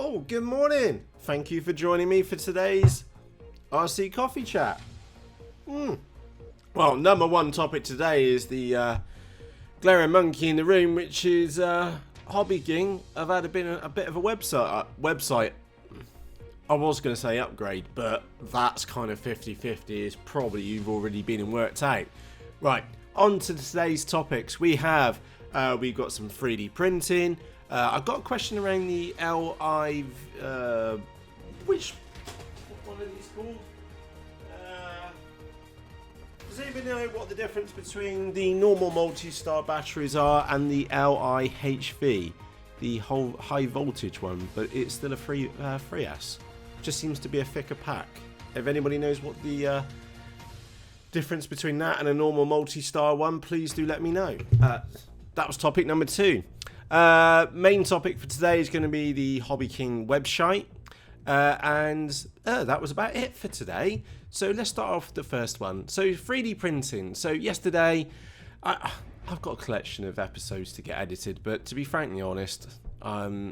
Oh, good morning. Thank you for joining me for today's RC Coffee Chat. Well, number one topic today is the glaring monkey in the room, which is HobbyKing. I've had a bit of a website. I was going to say upgrade, but that's kind of 50-50. Is probably you've already been and worked out. Right, on to today's topics. We've got some 3D printing. I've got a question around the LI. Which one are these called? Does anybody know what the difference between the normal multi-star batteries are and the LIHV, the whole high voltage one? But it's still a 3S. Just seems to be a thicker pack. If anybody knows what the difference between that and a normal multi-star one, please do let me know. That was topic number 2. Main topic for today is going to be the HobbyKing website, and that was about it for today. So let's start off with the first one. So 3D printing. So yesterday, I've got a collection of episodes to get edited, but to be frankly honest, I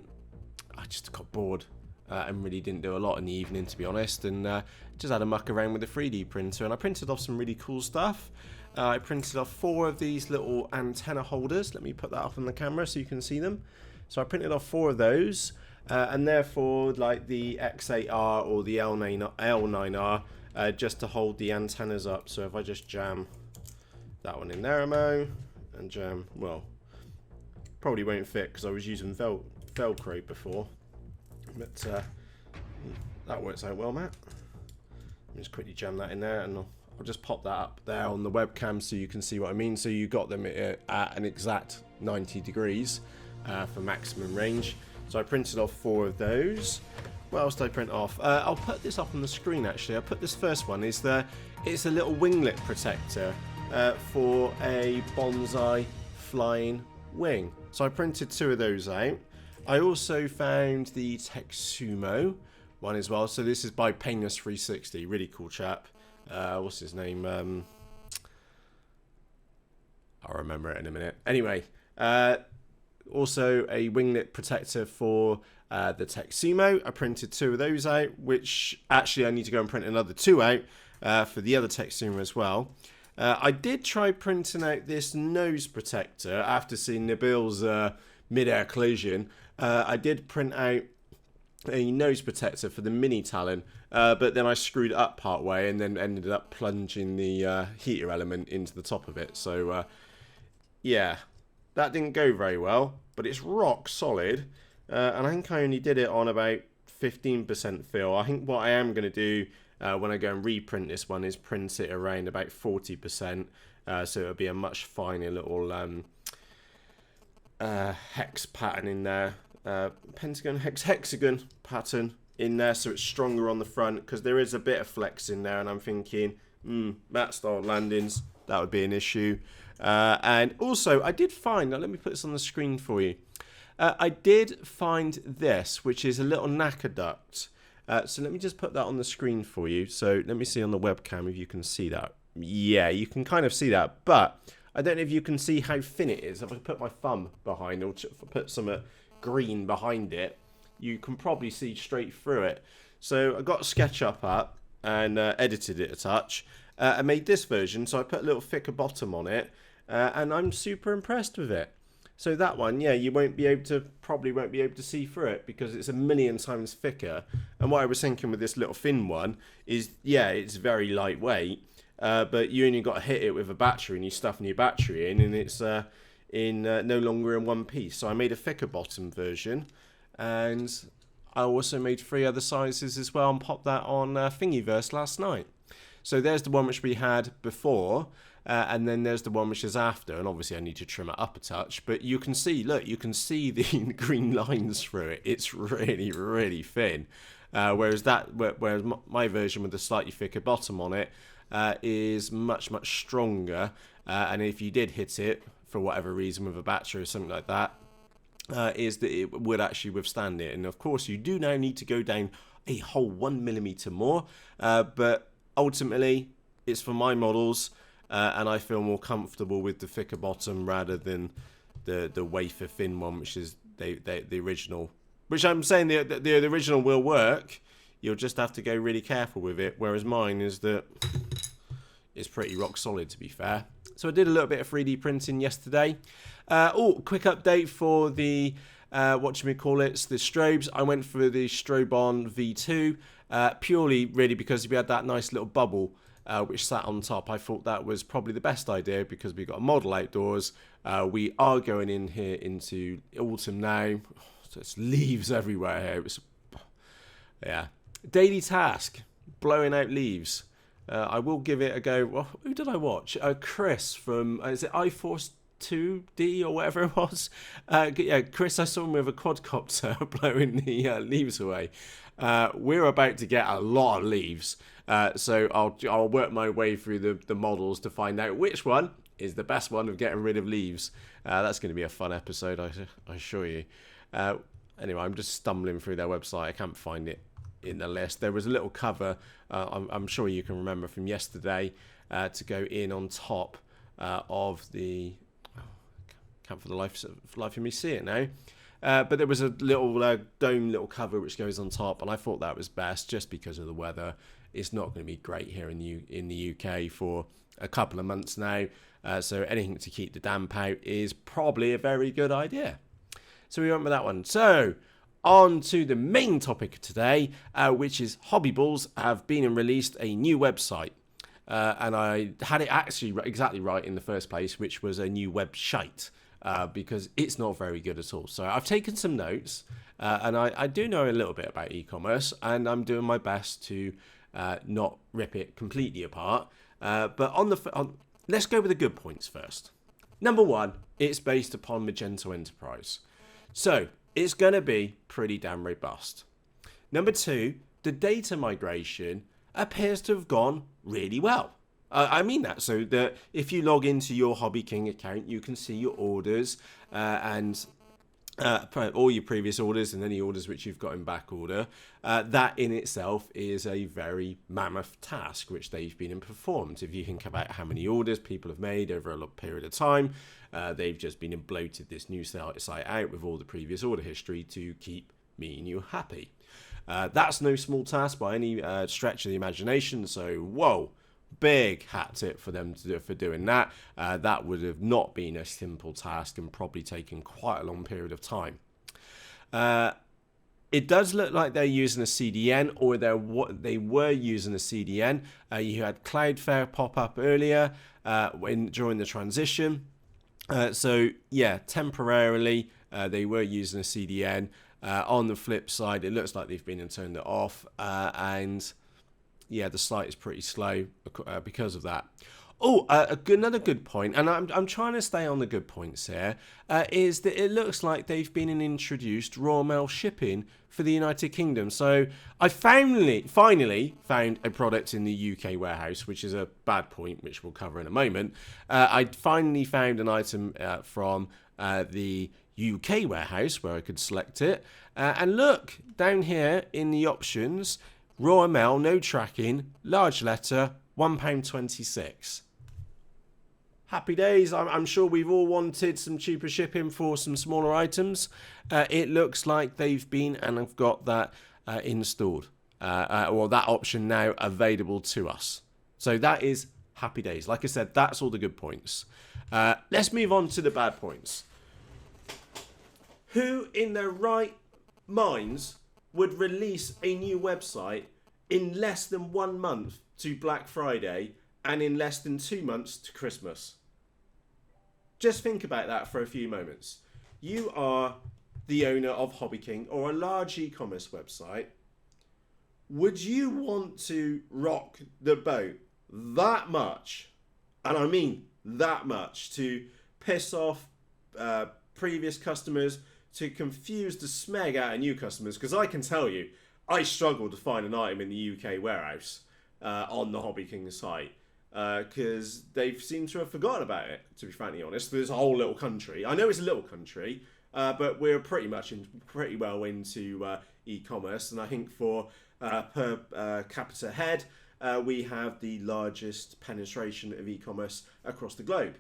just got bored and really didn't do a lot in the evening, to be honest, and just had a muck around with the 3D printer, and I printed off some really cool stuff. I printed off 4 of these little antenna holders. Let me put that up on the camera so you can see them. So I printed off 4 of those, and therefore like the X8R or the L9R, just to hold the antennas up. So if I just jam that one in there, and jam, well, probably won't fit because I was using Velcro before, but that works out well, Matt. Let me just quickly jam that in there, and I'll just pop that up there on the webcam so you can see what I mean. So you got them at an exact 90 degrees for maximum range. So I printed off 4 of those. What else did I print off? I'll put this up on the screen actually. I'll put this first one. It's a little winglet protector for a bonsai flying wing. So I printed 2 of those out. I also found the Texumo one as well. So this is by Painless 360. Really cool chap. What's his name? I'll remember it in a minute. Anyway, also a winglet protector for the Texumo. I printed 2 of those out, which actually I need to go and print another 2 out for the other Texumo as well. I did try printing out this nose protector after seeing Nabil's mid-air collision. I did print out a nose protector for the mini Talon, but then I screwed it up part way and then ended up plunging the heater element into the top of it. So yeah, that didn't go very well, but it's rock solid, and I think I only did it on about 15% fill. I think what I am going to do when I go and reprint this one is print it around about 40%, so it'll be a much finer little hex pattern in there. Pentagon hexagon pattern in there, so it's stronger on the front, because there is a bit of flex in there, and I'm thinking matte style landings, that would be an issue. And also I did find, now let me put this on the screen for you, I did find this, which is a little knacker duct. So let me just put that on the screen for you. So let me see on the webcam if you can see that. Yeah, you can kind of see that, but I don't know if you can see how thin it is. If I put my thumb behind, or put some green behind it, you can probably see straight through it. So I got SketchUp up and edited it a touch. I made this version, so I put a little thicker bottom on it, and I'm super impressed with it. So that one, yeah, you probably won't be able to see through it because it's a million times thicker. And what I was thinking with this little thin one is, yeah, it's very lightweight, but you only got to hit it with a battery, and you stuff your battery in, and it's no longer in one piece. So I made a thicker bottom version, and I also made 3 other sizes as well and popped that on Thingiverse last night. So there's the one which we had before, and then there's the one which is after, and obviously I need to trim it up a touch, but you can see, look, you can see the green lines through it. It's really, really thin, whereas my version with the slightly thicker bottom on it is much, much stronger, and if you did hit it for whatever reason with a battery or something like that, is that it would actually withstand it. And of course you do now need to go down a whole 1mm more, but ultimately it's for my models, and I feel more comfortable with the thicker bottom rather than the wafer thin one, which is the original Which I'm saying the original will work. You'll just have to go really careful with it. Whereas mine is that it's pretty rock solid, to be fair. So I did a little bit of 3D printing yesterday. Quick update for the the Strobes. I went for the Strobon V2 purely really because we had that nice little bubble which sat on top. I thought that was probably the best idea because we got a model outdoors. We are going in here into autumn now. So it's leaves everywhere here. Yeah. Daily task, blowing out leaves. I will give it a go. Well, who did I watch? Chris from, is it iForce 2D or whatever it was? Yeah, Chris, I saw him with a quadcopter blowing the leaves away. We're about to get a lot of leaves. So I'll work my way through the models to find out which one is the best one of getting rid of leaves. That's going to be a fun episode, I assure you. Anyway, I'm just stumbling through their website. I can't find it in the list. There was a little cover, I'm sure you can remember from yesterday, to go in on top of the... can't for the life of me see it now. But there was a little dome little cover which goes on top, and I thought that was best just because of the weather. It's not going to be great here in the UK for a couple of months now. So anything to keep the damp out is probably a very good idea. So we went with that one. So on to the main topic of today, which is HobbyBalls have been and released a new website. And I had it actually exactly right in the first place, which was a new webshite, because it's not very good at all. So I've taken some notes, and I do know a little bit about e-commerce, and I'm doing my best to not rip it completely apart. But let's go with the good points first. Number one, it's based upon Magento Enterprise. So it's going to be pretty damn robust. Number two, the data migration appears to have gone really well. I mean that, so that if you log into your HobbyKing account, you can see your orders and all your previous orders and any orders which you've got in back order. That in itself is a very mammoth task which they've been and performed. If you think about how many orders people have made over a long period of time, they've just been and bloated this new site out with all the previous order history to keep me and you happy. That's no small task by any stretch of the imagination, so whoa, big hat tip for them for doing that. That would have not been a simple task and probably taken quite a long period of time. It does look like they're using a CDN, or they were using a CDN. You had Cloudflare pop up earlier during the transition. So yeah, temporarily they were using a CDN. On the flip side, it looks like they've been and turned it off, and yeah, the site is pretty slow because of that. Another good point, and I'm trying to stay on the good points here, is that it looks like they've been and introduced raw mail shipping for the United Kingdom. So I finally found a product in the UK warehouse, which is a bad point, which we'll cover in a moment. I finally found an item from the UK warehouse where I could select it. And look, down here in the options, raw mail, no tracking, large letter, £1.26. Happy days. I'm sure we've all wanted some cheaper shipping for some smaller items. It looks like they've been and have got that installed, or that option now available to us. So that is happy days. Like I said, that's all the good points. Let's move on to the bad points. Who in their right minds would release a new website in less than 1 month to Black Friday and in less than 2 months to Christmas? Just think about that for a few moments. You are the owner of HobbyKing or a large e-commerce website. Would you want to rock the boat that much, and I mean that much, to piss off previous customers, to confuse the smeg out of new customers? Because I can tell you, I struggled to find an item in the UK warehouse on the HobbyKing site because they've seemed to have forgotten about it, to be frankly honest. There's a whole little country. I know it's a little country, but we're pretty well into e-commerce, and I think for per capita head, we have the largest penetration of e-commerce across the globe.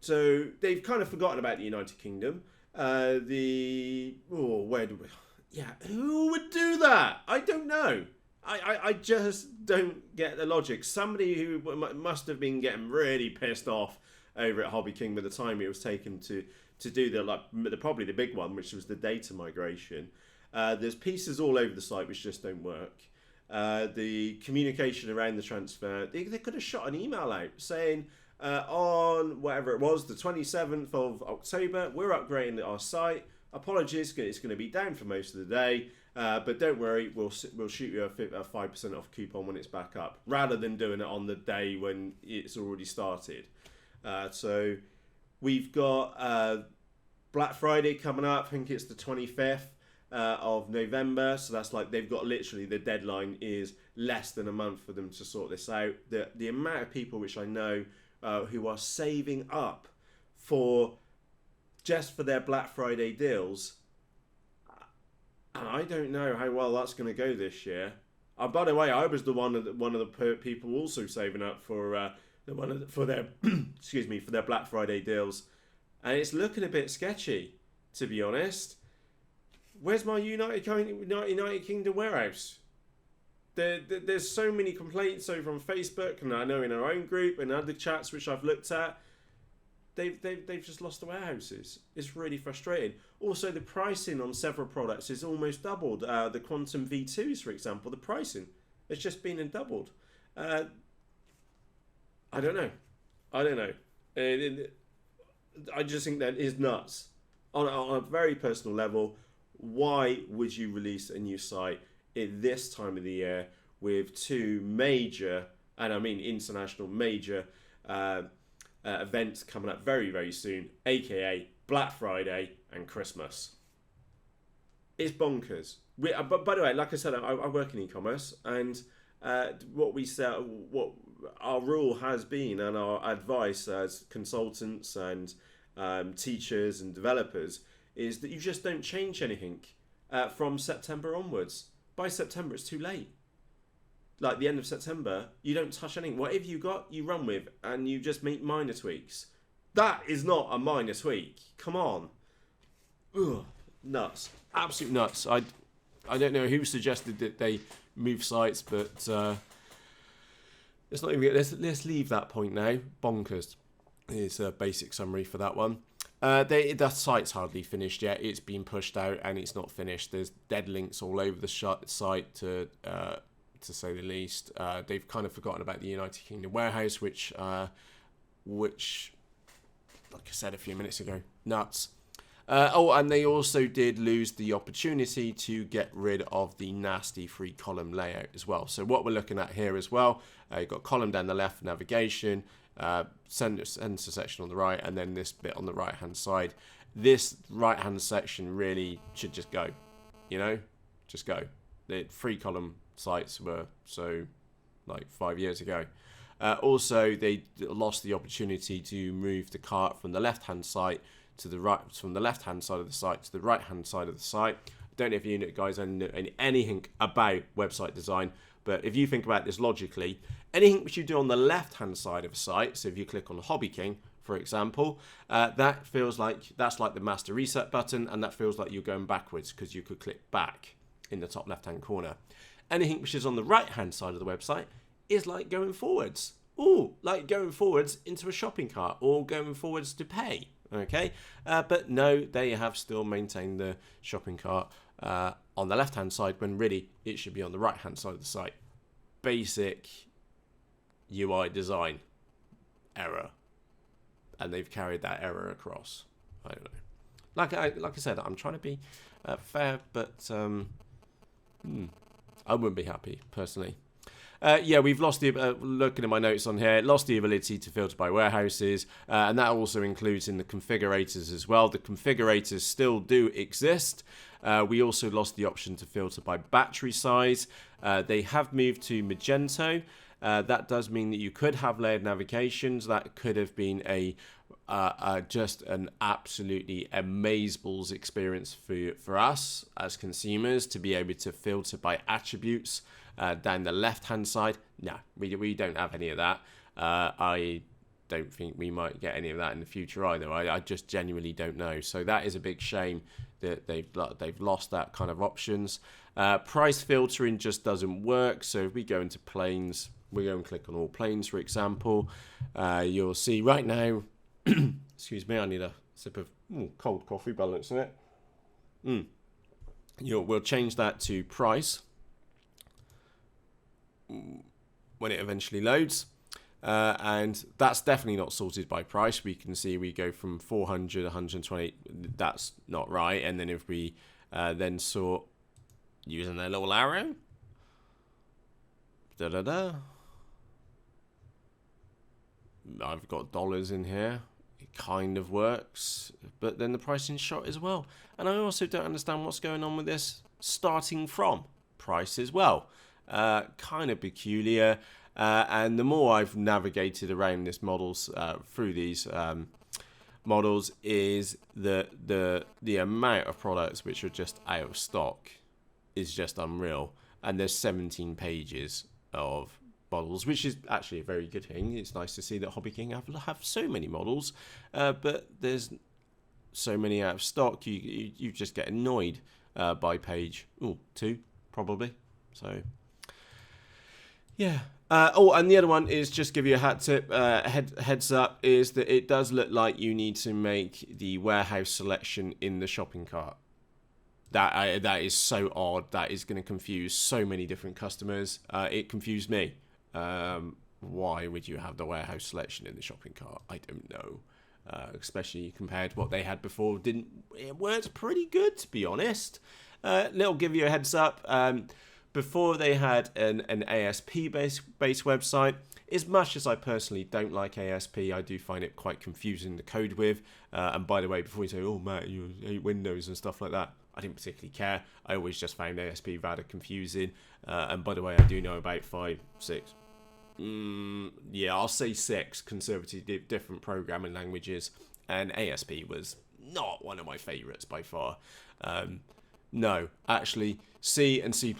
So they've kind of forgotten about the United Kingdom. Where do we? Yeah, who would do that? I don't know. I just don't get the logic. Somebody who must have been getting really pissed off over at HobbyKing by the time it was taken to do probably the big one, which was the data migration. There's pieces all over the site which just don't work. The communication around the transfer, they could have shot an email out saying on whatever it was, the 27th of October, we're upgrading our site. Apologies, it's going to be down for most of the day, but don't worry, we'll shoot you a 5% off coupon when it's back up, rather than doing it on the day when it's already started. So we've got Black Friday coming up. I think it's the 25th of November. So that's like they've got literally the deadline is less than a month for them to sort this out. The amount of people which I know who are saving up for their Black Friday deals, and I don't know how well that's going to go this year. By the way, I was one of the people also saving up for their excuse me, for their Black Friday deals, and it's looking a bit sketchy, to be honest. Where's my United Kingdom warehouse? There's so many complaints over on Facebook, and I know in our own group and other chats which I've looked at, they've just lost the warehouses. It's really frustrating. Also, the pricing on several products is almost doubled. The Quantum V2s, for example, the pricing has just been doubled. I don't know. I just think that is nuts. On a very personal level, why would you release a new site at this time of the year with two major, and I mean international major, events coming up very, very soon, aka Black Friday and Christmas? It's bonkers. But by the way, like I said, I work in e-commerce, and what our rule has been, and our advice as consultants and teachers and developers, is that you just don't change anything from September onwards. By September, it's too late. Like the end of September, you don't touch anything. Whatever you got, you run with, and you just make minor tweaks. That is not a minor tweak. Come on. Ugh, nuts. Absolute nuts. I don't know who suggested that they move sites, but let's not even let's leave that point now. Bonkers is a basic summary for that one. The site's hardly finished yet. It's been pushed out and it's not finished. There's dead links all over the site to say the least. They've kind of forgotten about the United Kingdom warehouse, which, like I said a few minutes ago, nuts. And they also did lose the opportunity to get rid of the nasty 3-column layout as well. So what we're looking at here as well, you've got column down the left, navigation, center section on the right, and then this bit on the right hand side. This right hand section really should just go, just go. The 3-column sites were so like 5 years ago. Also, they lost the opportunity to move the cart from the left hand side to the right, from the left hand side of the site to the right hand side of the site. I don't know if you guys know anything about website design, but if you think about this logically, anything which you do on the left hand side of a site, so if you click on HobbyKing, for example, that feels like that's like the master reset button, and that feels like you're going backwards because you could click back in the top left hand corner. Anything which is on the right hand side of the website is like going forwards. Like going forwards into a shopping cart or going forwards to pay. Okay, but no, they have still maintained the shopping cart on the left hand side when really it should be on the right hand side of the site. Basic UI design error, and they've carried that error across. I don't know. Like I said, I'm trying to be fair, but I wouldn't be happy personally. We've lost the, looking at my notes on here, lost the ability to filter by warehouses, and that also includes in the configurators as well. The configurators still do exist. We also lost the option to filter by battery size. They have moved to Magento. That does mean that you could have layered navigations. That could have been just an absolutely amazeballs experience for us as consumers to be able to filter by attributes down the left hand side. No, we don't have any of that. I don't think we might get any of that in the future either. I just genuinely don't know. So that is a big shame that they've lost that kind of options. Price filtering just doesn't work. So if we go into planes, we go and click on all planes, for example, you'll see right now, excuse me, I need a sip of cold coffee, balancing it. We'll change that to price when it eventually loads. And that's definitely not sorted by price. We can see we go from 400, 120. That's not right. And then if we then sort using their little arrow, I've got dollars in here. It kind of works, but then the pricing shot as well. And I also don't understand what's going on with this starting from price as well. Kind of peculiar. And the more I've navigated around this models through these models, is the amount of products which are just out of stock is just unreal. And there's 17 pages of models, which is actually a very good thing. It's nice to see that HobbyKing have so many models, but there's so many out of stock. You just get annoyed by page 2 probably. So yeah. And the other one is just give you a hat tip, heads up, is that it does look like you need to make the warehouse selection in the shopping cart. That is so odd. That is going to confuse so many different customers. It confused me. Why would you have the warehouse selection in the shopping cart? I don't know. Especially compared to what they had before. It worked pretty good, to be honest. Little give you a heads up. Before they had an ASP-based website, as much as I personally don't like ASP, I do find it quite confusing to code with. And by the way, before you say, oh, Matt, you hate Windows and stuff like that, I didn't particularly care. I always just found ASP rather confusing. And by the way, I do know about 5, 6. I'll say 6 conservative different programming languages. And ASP was not one of my favorites by far. No, actually, C and C++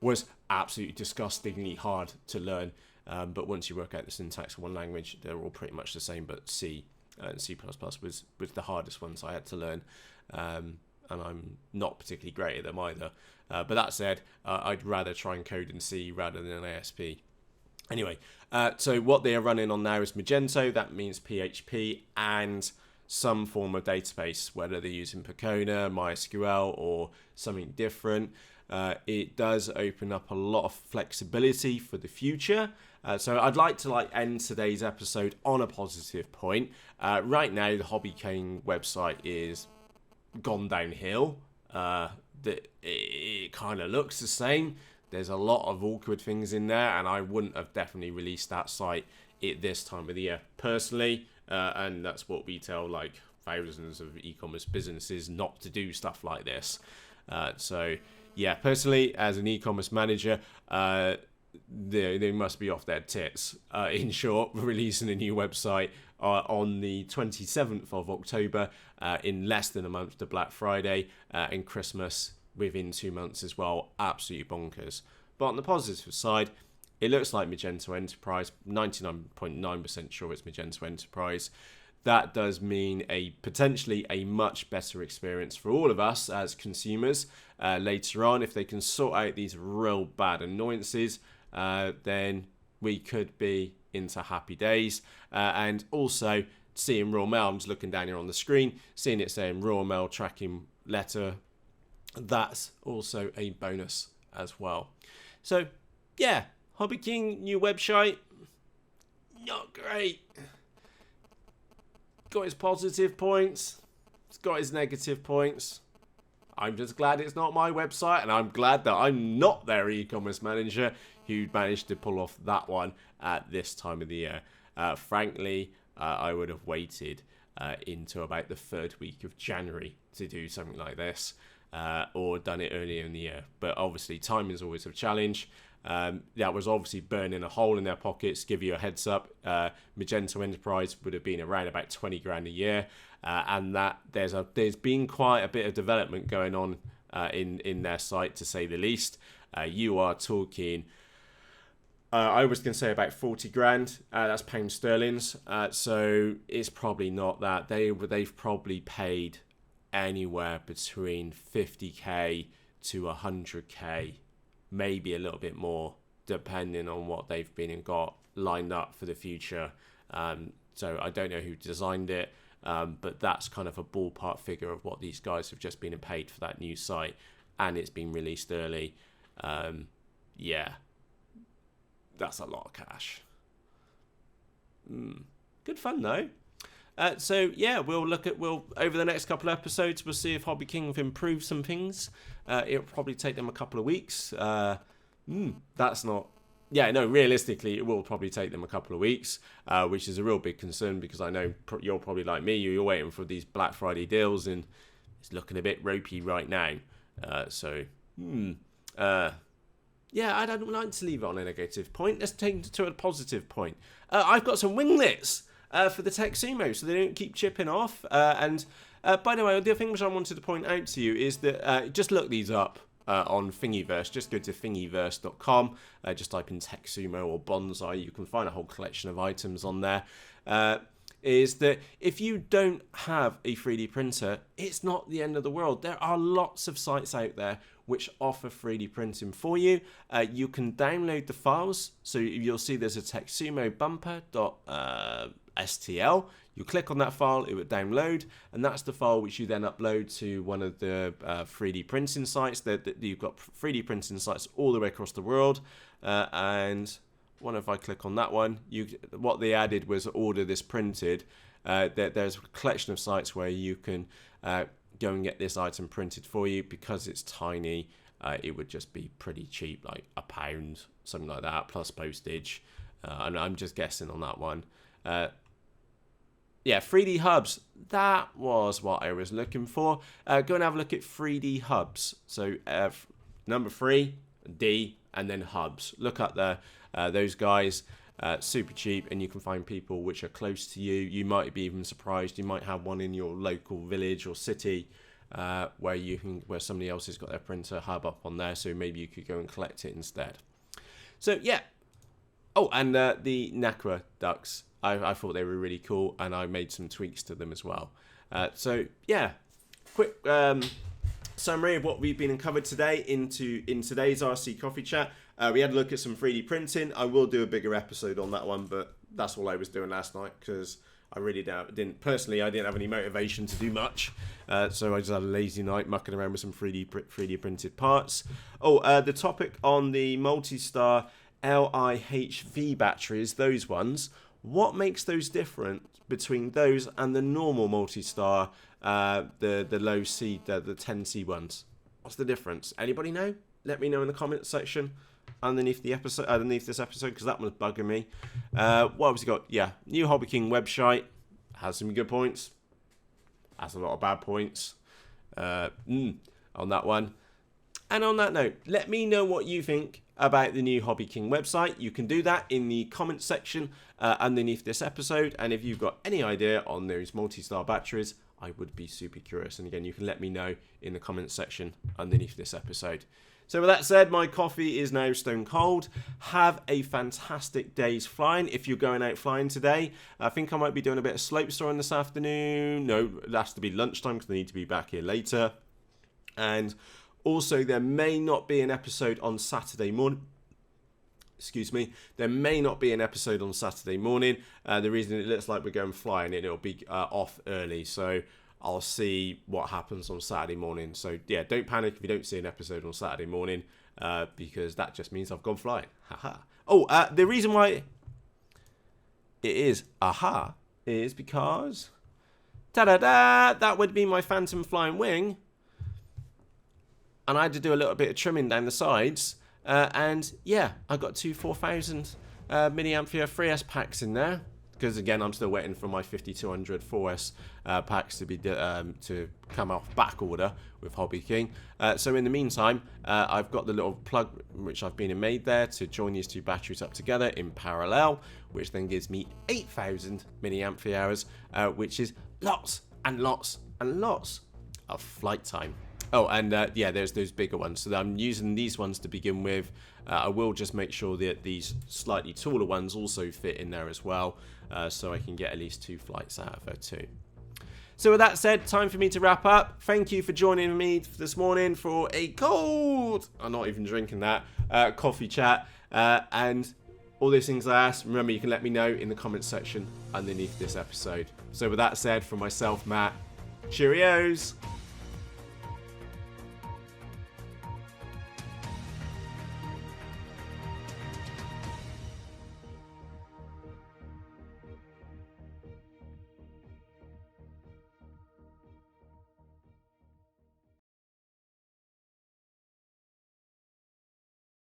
was absolutely disgustingly hard to learn. But once you work out the syntax of one language, they're all pretty much the same. But C and C++ was the hardest ones I had to learn. And I'm not particularly great at them either. But that said, I'd rather try and code in C rather than ASP. Anyway, so what they are running on now is Magento. That means PHP and some form of database, whether they're using Percona, MySQL, or something different. It does open up a lot of flexibility for the future. So I'd like to end today's episode on a positive point. Right now, the HobbyKing website is gone downhill. It kind of looks the same. There's a lot of awkward things in there, and I wouldn't have definitely released that site at this time of the year personally. And that's what we tell thousands of e-commerce businesses not to do stuff like this. So yeah, personally, as an e-commerce manager, they must be off their tits. In short, releasing a new website on the 27th of October, in less than a month to Black Friday, and Christmas within 2 months as well. Absolutely bonkers. But on the positive side, it looks like Magento Enterprise. 99.9% sure it's Magento Enterprise. That does mean potentially a much better experience for all of us as consumers later on. If they can sort out these real bad annoyances, then we could be into happy days. And also seeing Royal Mail, I'm just looking down here on the screen, seeing it saying Royal Mail tracking letter, that's also a bonus as well. So yeah, HobbyKing new website, not great. Got its positive points, it's got its negative points. I'm just glad it's not my website, and I'm glad that I'm not their e-commerce manager who managed to pull off that one at this time of the year. Frankly, I would have waited into about the 3rd week of January to do something like this, or done it earlier in the year. But obviously, time is always a challenge. That was obviously burning a hole in their pockets. Give you a heads up, Magento Enterprise would have been around about 20 grand a year, and that there's been quite a bit of development going on in their site, to say the least. You are talking I was going to say about 40 grand. That's pound sterlings. So it's probably not that. They've probably paid anywhere between 50k to 100k, maybe a little bit more, depending on what they've been and got lined up for the future. So I don't know who designed it, but that's kind of a ballpark figure of what these guys have just been paid for that new site, and it's been released early. Yeah, that's a lot of cash. Good fun though. So yeah, we'll over the next couple of episodes, we'll see if HobbyKing have improved some things. It'll probably take them a couple of weeks. That's not. Yeah, no, realistically, it will probably take them a couple of weeks, which is a real big concern because I know you're probably like me, you're waiting for these Black Friday deals and it's looking a bit ropey right now. Yeah, I don't like to leave it on a negative point. Let's take it to a positive point. I've got some winglets for the TechSumo so they don't keep chipping off. And by the way, the thing which I wanted to point out to you is that just look these up. On Thingiverse, just go to thingiverse.com, just type in TechSumo or Bonsai, you can find a whole collection of items on there. Is that if you don't have a 3D printer, it's not the end of the world. There are lots of sites out there which offer 3D printing for you. You can download the files, so you'll see there's a TechSumo bumper.stl. You click on that file, it would download, and that's the file which you then upload to one of the 3D printing sites. That you've got 3D printing sites all the way across the world, and if I click on that one, what they added was order this printed. There's a collection of sites where you can go and get this item printed for you. Because it's tiny, it would just be pretty cheap, like £1, something like that, plus postage. And I'm just guessing on that one. Yeah, 3D hubs. That was what I was looking for. Go and have a look at 3D hubs. So number 3, D, and then hubs. Look up those guys. Super cheap, and you can find people which are close to you. You might be even surprised. You might have one in your local village or city where somebody else has got their printer hub up on there. So maybe you could go and collect it instead. So yeah. Oh, and the Nacra ducks. I thought they were really cool, and I made some tweaks to them as well. So yeah, quick summary of what we've been covered today in today's RC Coffee Chat. We had a look at some 3D printing. I will do a bigger episode on that one, but that's all I was doing last night because I really didn't have any motivation to do much. So I just had a lazy night mucking around with some 3D printed parts. Oh, the topic on the multi-star LIHV batteries, those ones. What makes those different between those and the normal multi-star, the low C, the 10C ones? What's the difference? Anybody know? Let me know in the comment section underneath this episode, because that one's bugging me. What else we got? Yeah, new HobbyKing website has some good points. Has a lot of bad points on that one. And on that note, let me know what you think about the new HobbyKing website. You can do that in the comment section underneath this episode. And if you've got any idea on those multi-star batteries, I would be super curious. And again, you can let me know in the comment section underneath this episode. So with that said, my coffee is now stone cold. Have a fantastic day's flying. If you're going out flying today, I think I might be doing a bit of slope storing this afternoon. No, it has to be lunchtime because I need to be back here later. And also, there may not be an episode on Saturday morning. Excuse me. There may not be an episode on Saturday morning. The reason it looks like we're going flying, it'll be off early. So I'll see what happens on Saturday morning. So yeah, don't panic if you don't see an episode on Saturday morning, because that just means I've gone flying. Haha. Oh, the reason why it is is because ta-da-da, that would be my Phantom Flying Wing. And I had to do a little bit of trimming down the sides. And yeah, I got two 4,000 milliampere 3S packs in there. Because again, I'm still waiting for my 5200 4S packs to come off back order with HobbyKing. So in the meantime, I've got the little plug which I've been made there to join these two batteries up together in parallel, which then gives me 8,000 milliampere hours, which is lots and lots and lots of flight time. Oh, and yeah, there's those bigger ones. So I'm using these ones to begin with. I will just make sure that these slightly taller ones also fit in there as well, so I can get at least 2 flights out of her too. So with that said, time for me to wrap up. Thank you for joining me this morning for a cold, I'm not even drinking that, coffee chat, and all those things I asked. Remember, you can let me know in the comments section underneath this episode. So with that said, from myself, Matt, cheerios!